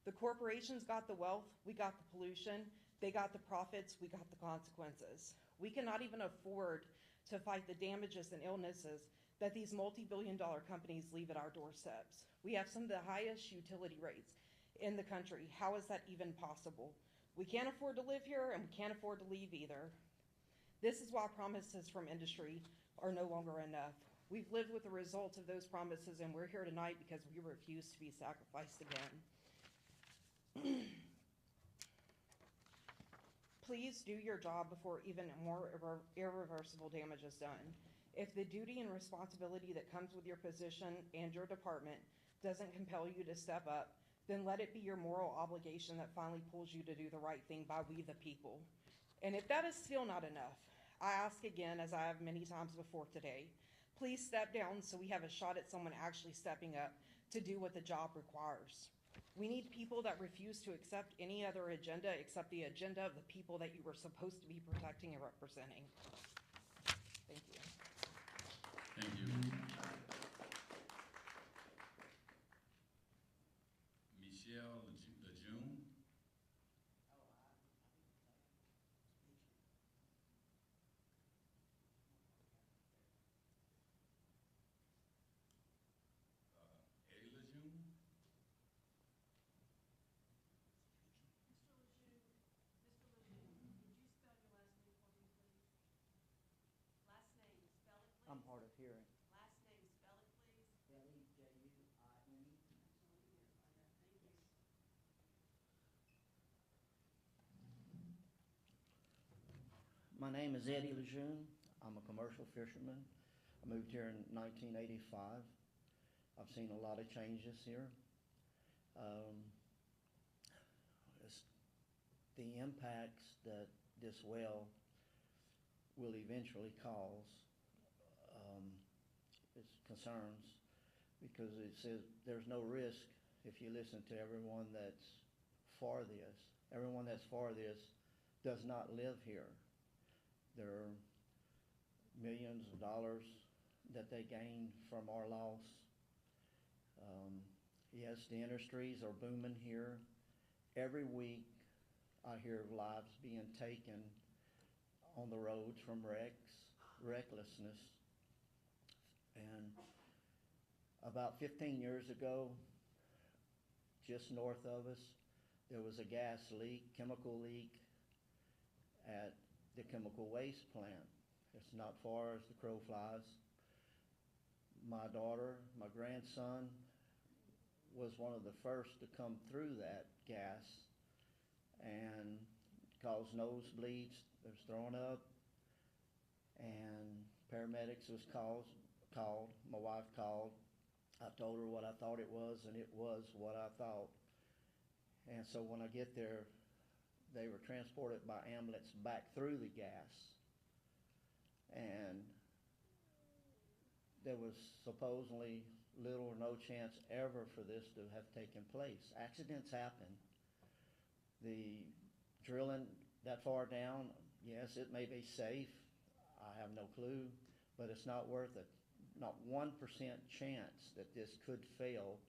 The corporations got the wealth, we got the pollution, they got the profits, we got the consequences. We cannot even afford to fight the damages and illnesses that these multi-billion-dollar companies leave at our doorsteps. We have some of the highest utility rates in the country. How is that even possible? We can't afford to live here, and we can't afford to leave either. This is why promises from industry are no longer enough. We've lived with the results of those promises, and we're here tonight because we refuse to be sacrificed again. Please do your job before even more irreversible damage is done. If the duty and responsibility that comes with your position and your department doesn't compel you to step up, then let it be your moral obligation that finally pulls you to do the right thing by we the people. And if that is still not enough, I ask again, as I have many times before today, please step down so we have a shot at someone actually stepping up to do what the job requires. We need people that refuse to accept any other agenda except the agenda of the people that you were supposed to be protecting and representing. Thank you. Thank you. Michelle Lejeune. Eddie Lejeune. I'm hard of hearing. Last name, spell it please. L-E-J-U-I-N-E. My name is Eddie Lejeune. I'm a commercial fisherman. I moved here in 1985. I've seen a lot of changes here. The impacts that this well will eventually cause is concerns, because it says there's no risk if you listen to everyone that's for this. Everyone that's for this does not live here. There are millions of dollars that they gain from our loss. Yes, the industries are booming here. Every week I hear of lives being taken on the roads from recklessness. And about 15 years ago, just north of us, there was a gas leak, chemical leak at the chemical waste plant. It's not far as the crow flies. My daughter, my grandson, was one of the first to come through that gas and caused nosebleeds. There's throwing up, and paramedics was called. My wife called. I told her what I thought it was, and it was what I thought. And so when I get there, they were transported by ambulance back through the gas, and there was supposedly little or no chance ever for this to have taken place. Accidents happen. The drilling that far down, yes, it may be safe. I have no clue, but it's not worth it. Not 1% chance that this could fail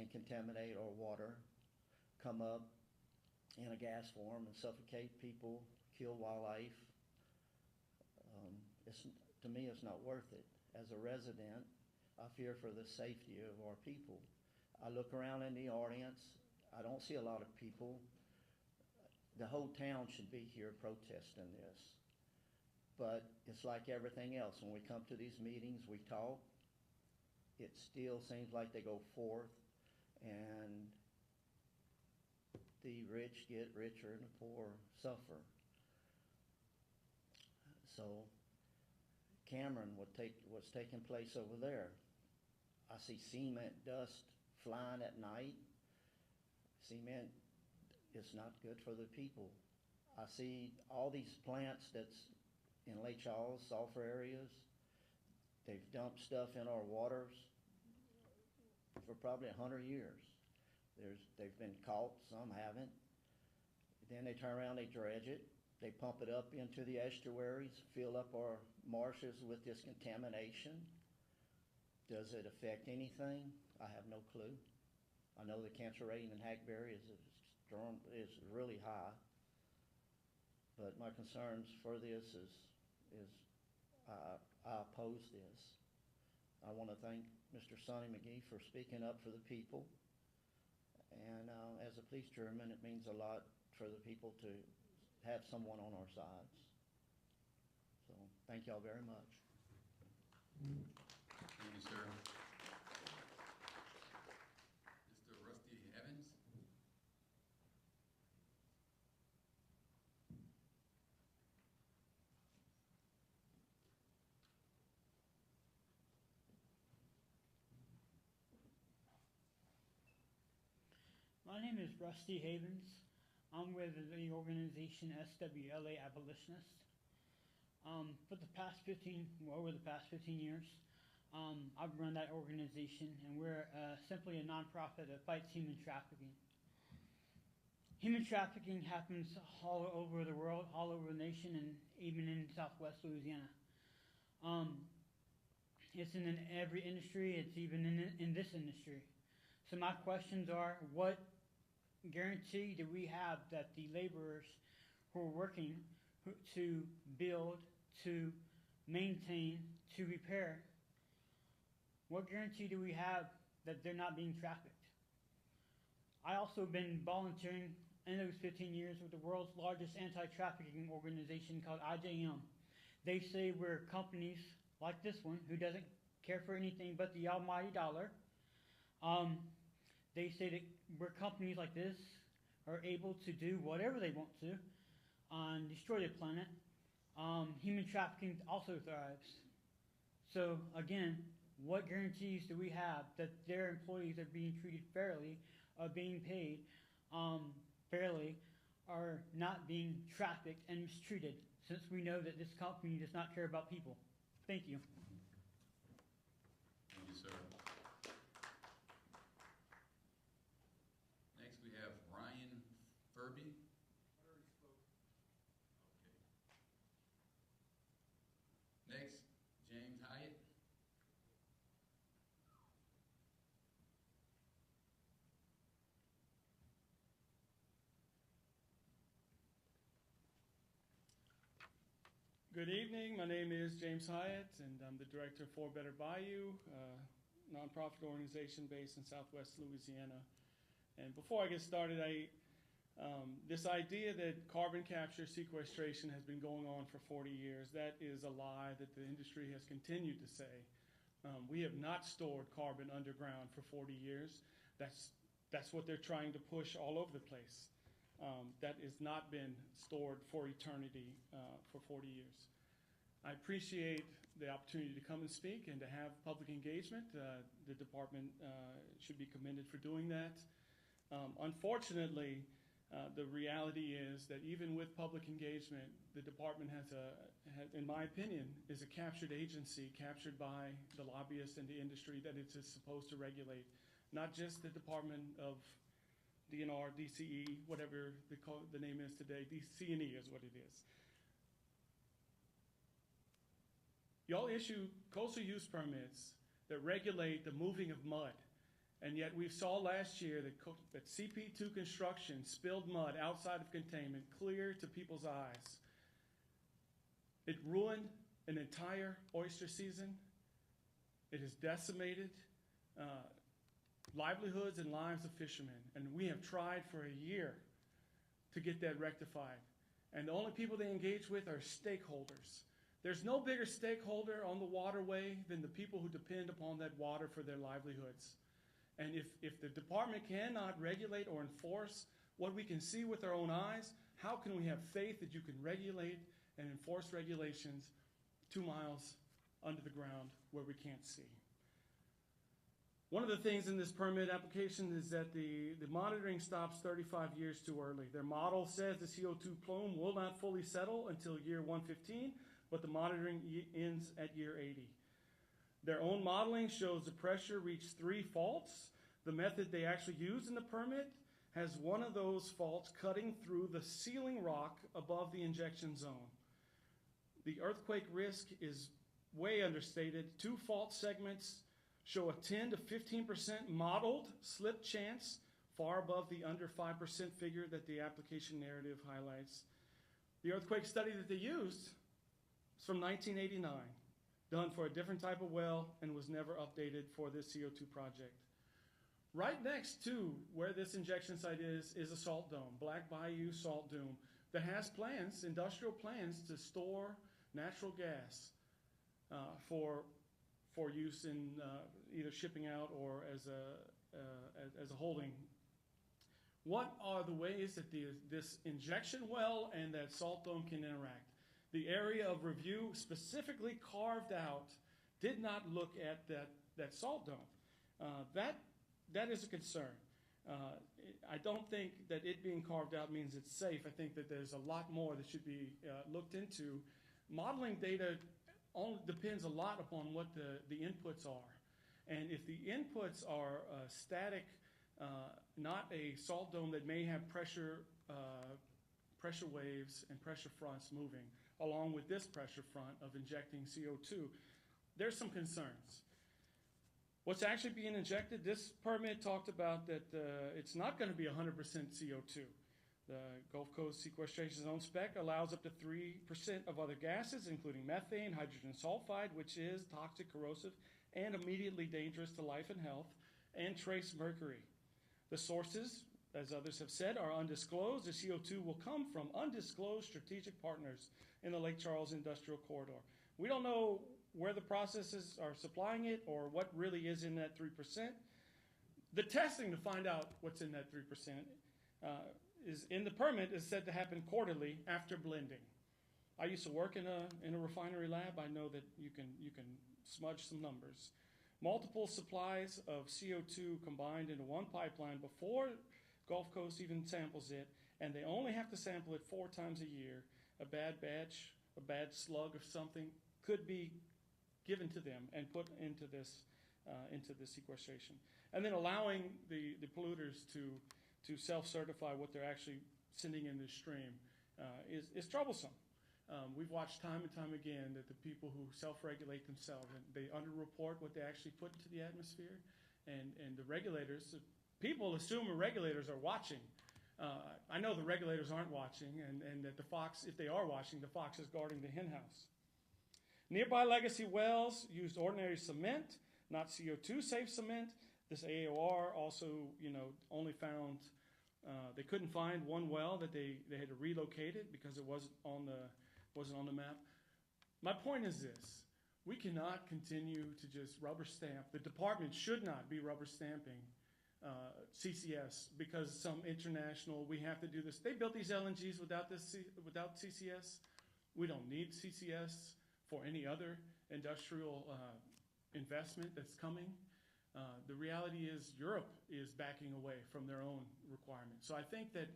and contaminate our water, come up in a gas form and suffocate people, kill wildlife. To me, it's not worth it. As a resident, I fear for the safety of our people. I look around in the audience. I don't see a lot of people. The whole town should be here protesting this. But it's like everything else. When we come to these meetings, we talk. It still seems like they go forth, and the rich get richer and the poor suffer. So Cameron, what's taking place over there. I see cement dust flying at night. Cement is not good for the people. I see all these plants that's in Lake Charles, sulfur areas. They've dumped stuff in our waters for probably 100 years. They've been caught, some haven't. Then they turn around, they dredge it. They pump it up into the estuaries, fill up our marshes with this contamination. Does it affect anything? I have no clue. I know the cancer rate in Hackberry is really high. But my concerns for this is I oppose this. I want to thank Mr. Sonny McGee for speaking up for the people. And as a police chairman, it means a lot for the people to have someone on our sides. So thank y'all very much. Thank you, sir. Mr. Rusty Evans. My name is Rusty Havens. I'm with the organization SWLA Abolitionists. Over the past 15 years, I've run that organization, and we're simply a nonprofit that fights human trafficking. Human trafficking happens all over the world, all over the nation, and even in Southwest Louisiana. It's in every industry. It's even in this industry. So my questions are, what guarantee do we have that the laborers who are working to build, to maintain, to repair, what guarantee do we have that they're not being trafficked? I also been volunteering in those 15 years with the world's largest anti-trafficking organization called IJM. They say we're companies like this one who doesn't care for anything but the almighty dollar. They say that where companies like this are able to do whatever they want to and destroy the planet, human trafficking also thrives. So again, what guarantees do we have that their employees are being treated fairly, are being paid fairly, are not being trafficked and mistreated, since we know that this company does not care about people? Thank you. Thank you, sir. Next, we have Ryan Furby. Good evening. My name is James Hyatt, and I'm the director of For Better Bayou, a nonprofit organization based in Southwest Louisiana. And before I get started, this idea that carbon capture sequestration has been going on for 40 years, that is a lie that the industry has continued to say. We have not stored carbon underground for 40 years. That's what they're trying to push all over the place. That has not been stored for eternity for 40 years. I appreciate the opportunity to come and speak and to have public engagement. The department should be commended for doing that. Unfortunately, the reality is that even with public engagement, the department in my opinion, is a captured agency, captured by the lobbyists and the industry that it is supposed to regulate. Not just the Department of DNR, DCE, whatever the name is today. DCE is what it is. Y'all issue coastal use permits that regulate the moving of mud. And yet we saw last year that CP2 construction spilled mud outside of containment clear to people's eyes. It ruined an entire oyster season. It has decimated livelihoods and lives of fishermen. And we have tried for a year to get that rectified. And the only people they engage with are stakeholders. There's no bigger stakeholder on the waterway than the people who depend upon that water for their livelihoods. And if the department cannot regulate or enforce what we can see with our own eyes, how can we have faith that you can regulate and enforce regulations 2 miles under the ground where we can't see? One of the things in this permit application is that the monitoring stops 35 years too early. Their model says the CO2 plume will not fully settle until year 115, but the monitoring ends at year 80. Their own modeling shows the pressure reached 3 faults. The method they actually use in the permit has one of those faults cutting through the ceiling rock above the injection zone. The earthquake risk is way understated. 2 fault segments show a 10 to 15% modeled slip chance, far above the under 5% figure that the application narrative highlights. The earthquake study that they used is from 1989. Done for a different type of well and was never updated for this CO2 project. Right next to where this injection site is a salt dome, Black Bayou Salt Dome, that has plans, industrial plans, to store natural gas for use in either shipping out or as a holding. What are the ways that this injection well and that salt dome can interact? The area of review specifically carved out did not look at that salt dome. That is a concern. I don't think that it being carved out means it's safe. I think that there's a lot more that should be looked into. Modeling data only depends a lot upon what the inputs are. And if the inputs are static, not a salt dome that may have pressure waves and pressure fronts moving, along with this pressure front of injecting CO2, there's some concerns. What's actually being injected, this permit talked about that it's not going to be 100% CO2. The Gulf Coast Sequestration Zone spec allows up to 3% of other gases, including methane, hydrogen sulfide, which is toxic, corrosive, and immediately dangerous to life and health, and trace mercury. The sources, as others have said, are undisclosed. The CO2 will come from undisclosed strategic partners in the Lake Charles Industrial Corridor. We don't know where the processes are supplying it or what really is in that 3%. The testing to find out what's in that 3% is in the permit is said to happen quarterly after blending. I used to work in a refinery lab. I know that you can smudge some numbers. Multiple supplies of CO2 combined into one pipeline before Gulf Coast even samples it, and they only have to sample it 4 times a year. A bad batch, a bad slug of something could be given to them and put into this sequestration. And then allowing the polluters to self-certify what they're actually sending in this stream is troublesome. We've watched time and time again that the people who self-regulate themselves, and they underreport what they actually put into the atmosphere, and the regulators, people assume the regulators are watching. I know the regulators aren't watching, and that the fox, if they are watching, the fox is guarding the hen house. Nearby legacy wells used ordinary cement, not CO2 safe cement. This AOR also, only found, they couldn't find one well that they had to relocate it because it wasn't on the map. My point is this: we cannot continue to just rubber stamp. The department should not be rubber stamping CCS because some international, we have to do this. They built these LNGs without CCS. We don't need CCS for any other industrial investment that's coming. The reality is Europe is backing away from their own requirements. So I think that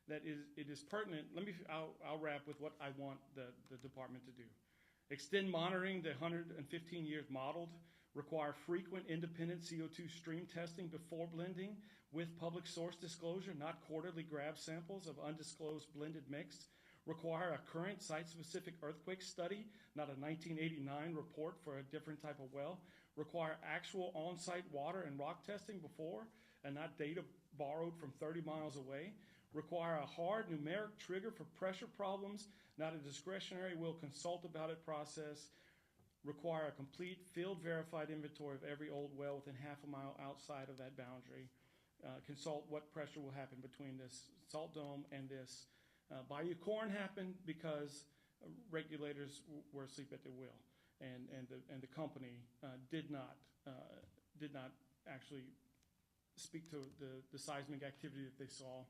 it is pertinent. I'll wrap with what I want the department to do. Extend monitoring the 115 years modeled. Require frequent independent CO2 stream testing before blending with public source disclosure, not quarterly grab samples of undisclosed blended mix. Require a current site-specific earthquake study, not a 1989 report for a different type of well. Require actual on-site water and rock testing before, and not data borrowed from 30 miles away. Require a hard numeric trigger for pressure problems, not a discretionary we'll consult about it process. Require a complete field-verified inventory of every old well within half a mile outside of that boundary. Consult what pressure will happen between this salt dome and this. Bayou Corn happened because regulators were asleep at their wheel, and the company did not actually speak to the seismic activity that they saw.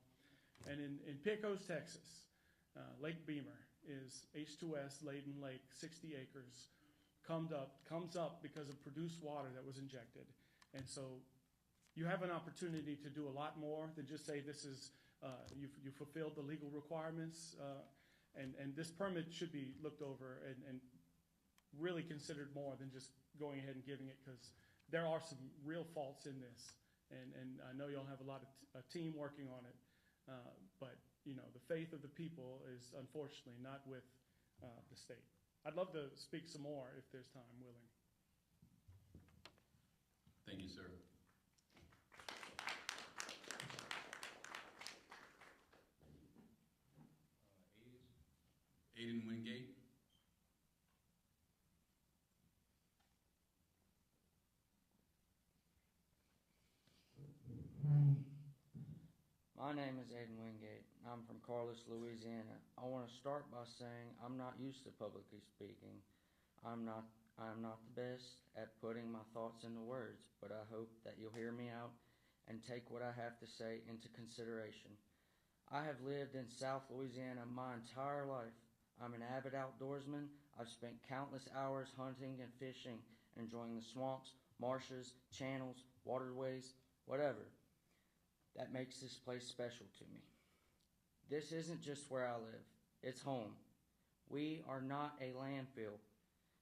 And in Pecos, Texas, Lake Beamer is H2S laden lake, 60 acres. Comes up because of produced water that was injected. And so you have an opportunity to do a lot more than just say this is, you fulfilled the legal requirements, and this permit should be looked over and really considered more than just going ahead and giving it, because there are some real faults in this. And I know y'all have a lot of a team working on it, but the faith of the people is unfortunately not with the state. I'd love to speak some more if there's time willing. Thank you, sir. Aiden Wingate. My name is Aiden Wingate. I'm from Carlos, Louisiana. I want to start by saying I'm not used to publicly speaking. I'm not the best at putting my thoughts into words, but I hope that you'll hear me out and take what I have to say into consideration. I have lived in South Louisiana my entire life. I'm an avid outdoorsman. I've spent countless hours hunting and fishing, enjoying the swamps, marshes, channels, waterways, whatever. That makes this place special to me. This isn't just where I live, it's home. We are not a landfill.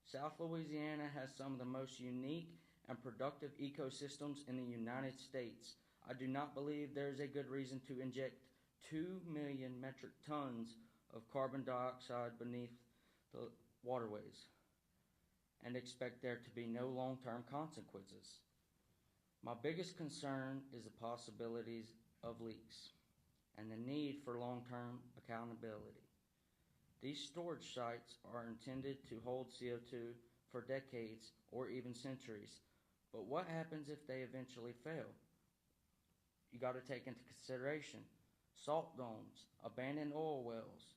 South Louisiana has some of the most unique and productive ecosystems in the United States. I do not believe there is a good reason to inject 2 million metric tons of carbon dioxide beneath the waterways and expect there to be no long-term consequences. My biggest concern is the possibilities of leaks and the need for long-term accountability. These storage sites are intended to hold CO2 for decades or even centuries, but what happens if they eventually fail? You got to take into consideration salt domes, abandoned oil wells,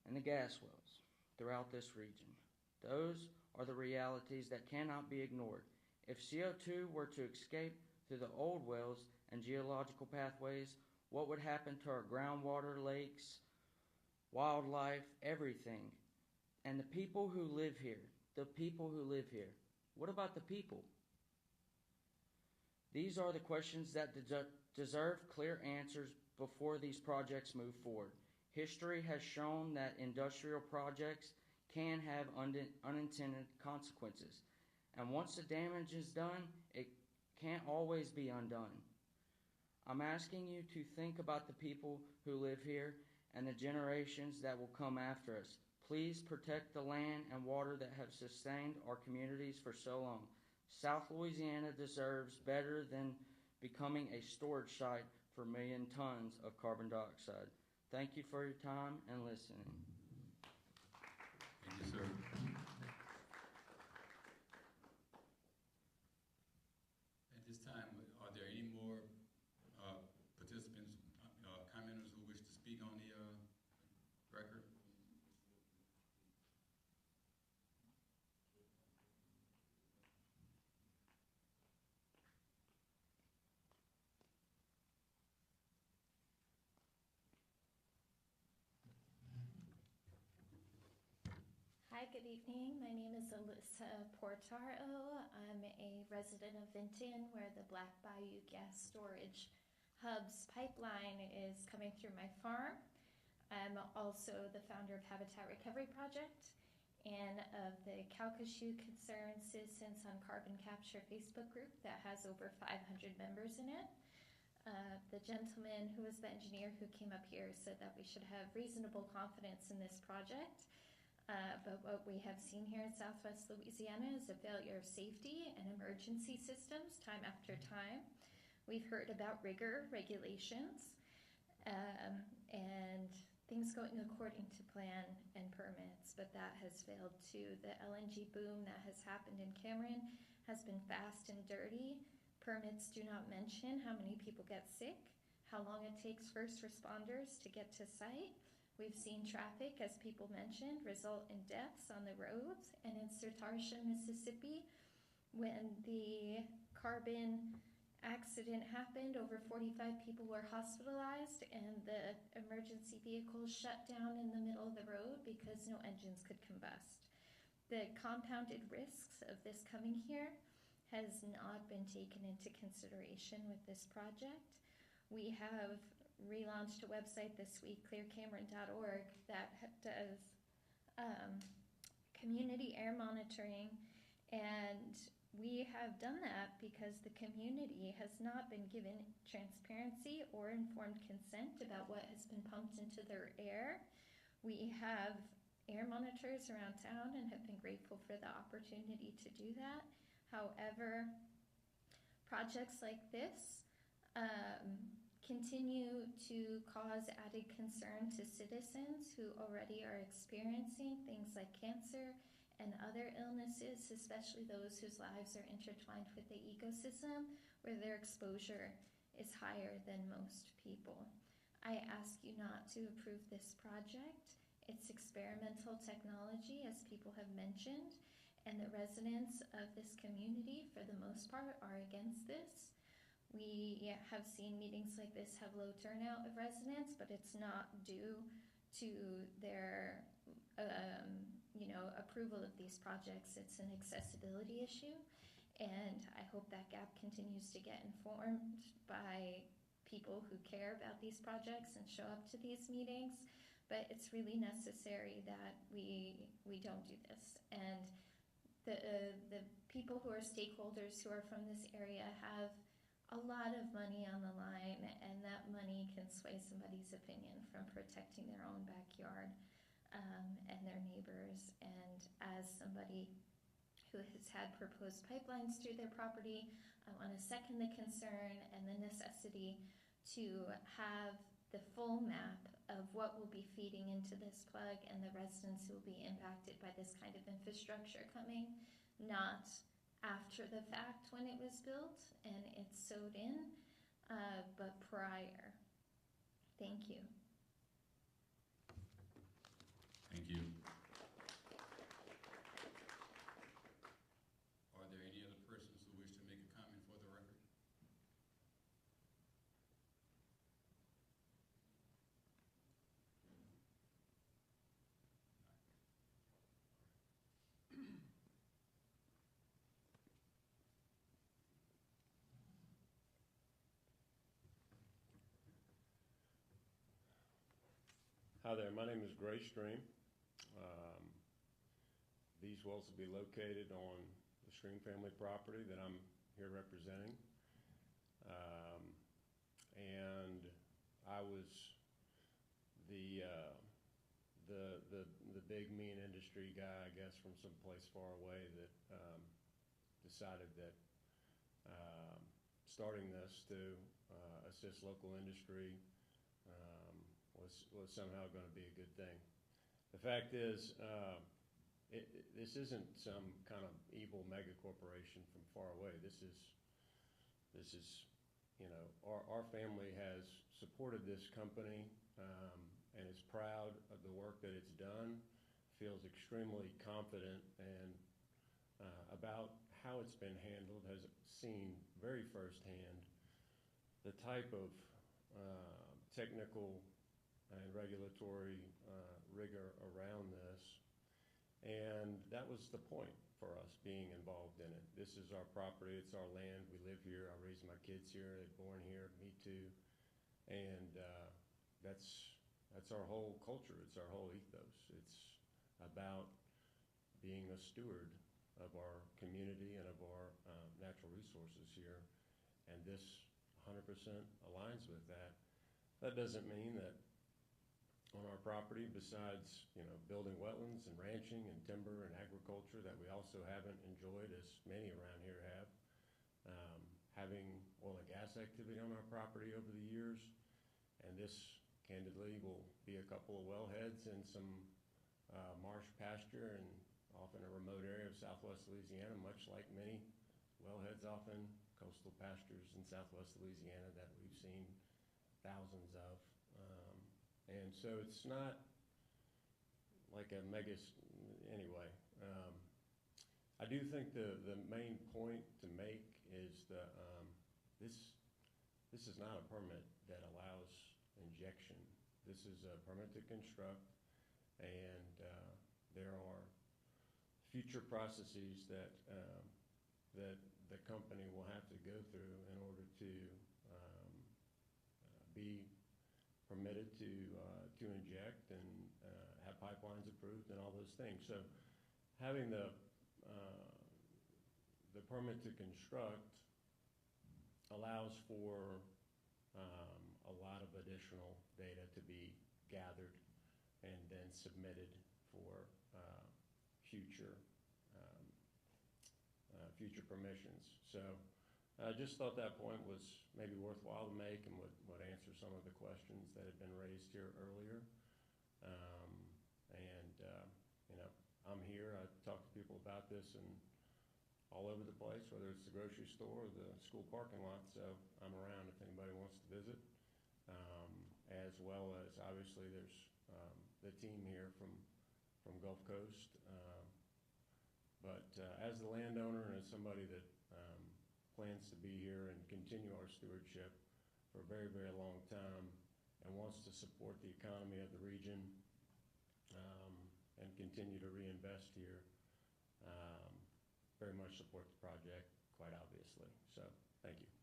and the gas wells throughout this region. Those are the realities that cannot be ignored. If CO2 were to escape through the old wells and geological pathways, what would happen to our groundwater, lakes, wildlife, everything? And the people who live here, what about the people? These are the questions that deserve clear answers before these projects move forward. History has shown that industrial projects can have unintended consequences. And once the damage is done, it can't always be undone. I'm asking you to think about the people who live here and the generations that will come after us. Please protect the land and water that have sustained our communities for so long. South Louisiana deserves better than becoming a storage site per million tons of carbon dioxide. Thank you for your time and listening. Thank you, sir. At this time, are there any more participants, commenters who wish to speak on the record? Hi, good evening. My name is Alyssa Portaro. I'm a resident of Vinton, where the Black Bayou Gas Storage Hub's pipeline is coming through my farm. I'm also the founder of Habitat Recovery Project and of the Calcasieu Concerned Citizens on Carbon Capture Facebook group that has over 500 members in it. The gentleman who was the engineer who came up here said that we should have reasonable confidence in this project. But what we have seen here in Southwest Louisiana is a failure of safety and emergency systems time after time. We've heard about rigor, regulations, and things going according to plan and permits, but that has failed too. The LNG boom that has happened in Cameron has been fast and dirty. Permits do not mention how many people get sick, how long it takes first responders to get to site. We've seen traffic, as people mentioned, result in deaths on the roads. And in Sartarsha, Mississippi, when the carbon accident happened, over 45 people were hospitalized and the emergency vehicles shut down in the middle of the road because no engines could combust. The compounded risks of this coming here has not been taken into consideration with this project. We have relaunched a website this week, clearcameron.org, that does community air monitoring, and we have done that because the community has not been given transparency or informed consent about what has been pumped into their air. We have air monitors around town and have been grateful for the opportunity to do that. However, projects like this continue to cause added concern to citizens who already are experiencing things like cancer and other illnesses, especially those whose lives are intertwined with the ecosystem, where their exposure is higher than most people. I ask you not to approve this project. It's experimental technology, as people have mentioned, and the residents of this community, for the most part, are against this. We have seen meetings like this have low turnout of residents, but it's not due to their approval of these projects. It's an accessibility issue, and I hope that gap continues to get informed by people who care about these projects and show up to these meetings. But it's really necessary that we don't do this. And the people who are stakeholders who are from this area have a lot of money on the line, and that money can sway somebody's opinion from protecting their own backyard and their neighbors. And as somebody who has had proposed pipelines through their property, I want to second the concern and the necessity to have the full map of what will be feeding into this plug and the residents who will be impacted by this kind of infrastructure coming, not after the fact when it was built and it's sewed in, but prior. Thank you. Thank you. Are there any other persons who wish to make a comment for the record? Hi there, my name is Gray Stream. These wells will be located on the Stream family property that I'm here representing. And I was the big mean industry guy, I guess, from someplace far away that decided that starting this to assist local industry was somehow going to be a good thing. The fact is, this isn't some kind of evil mega corporation from far away. This is, you know, our family has supported this company and is proud of the work that it's done, feels extremely confident and about how it's been handled, has seen very firsthand the type of technical and regulatory rigor around this. And that was the point for us being involved in it. This is our property, it's our land, we live here, I raised my kids here, they're born here, me too. And that's our whole culture, it's our whole ethos. It's about being a steward of our community and of our natural resources here. And this 100% aligns with that. That doesn't mean that on our property, besides, you know, building wetlands and ranching and timber and agriculture that we also haven't enjoyed, as many around here have, having oil and gas activity on our property over the years, and this candidly will be a couple of wellheads and some marsh pasture, and often a remote area of southwest Louisiana, much like many wellheads, often coastal pastures in southwest Louisiana that we've seen thousands of. And so it's not like a mega, anyway. I do think the main point to make is that this is not a permit that allows injection. This is a permit to construct, and there are future processes that the company will have to go through in order to be permitted to inject and have pipelines approved and all those things. So having the permit to construct allows for a lot of additional data to be gathered and then submitted for future permissions. So I just thought that point was maybe worthwhile to make and would answer some of the questions that had been raised here earlier. You know, I'm here, I talk to people about this and all over the place, whether it's the grocery store or the school parking lot, so I'm around if anybody wants to visit. As well as, obviously, there's the team here from Gulf Coast. But as the landowner and as somebody that plans to be here and continue our stewardship for a very, very long time and wants to support the economy of the region and continue to reinvest here, very much support the project, quite obviously. So, thank you.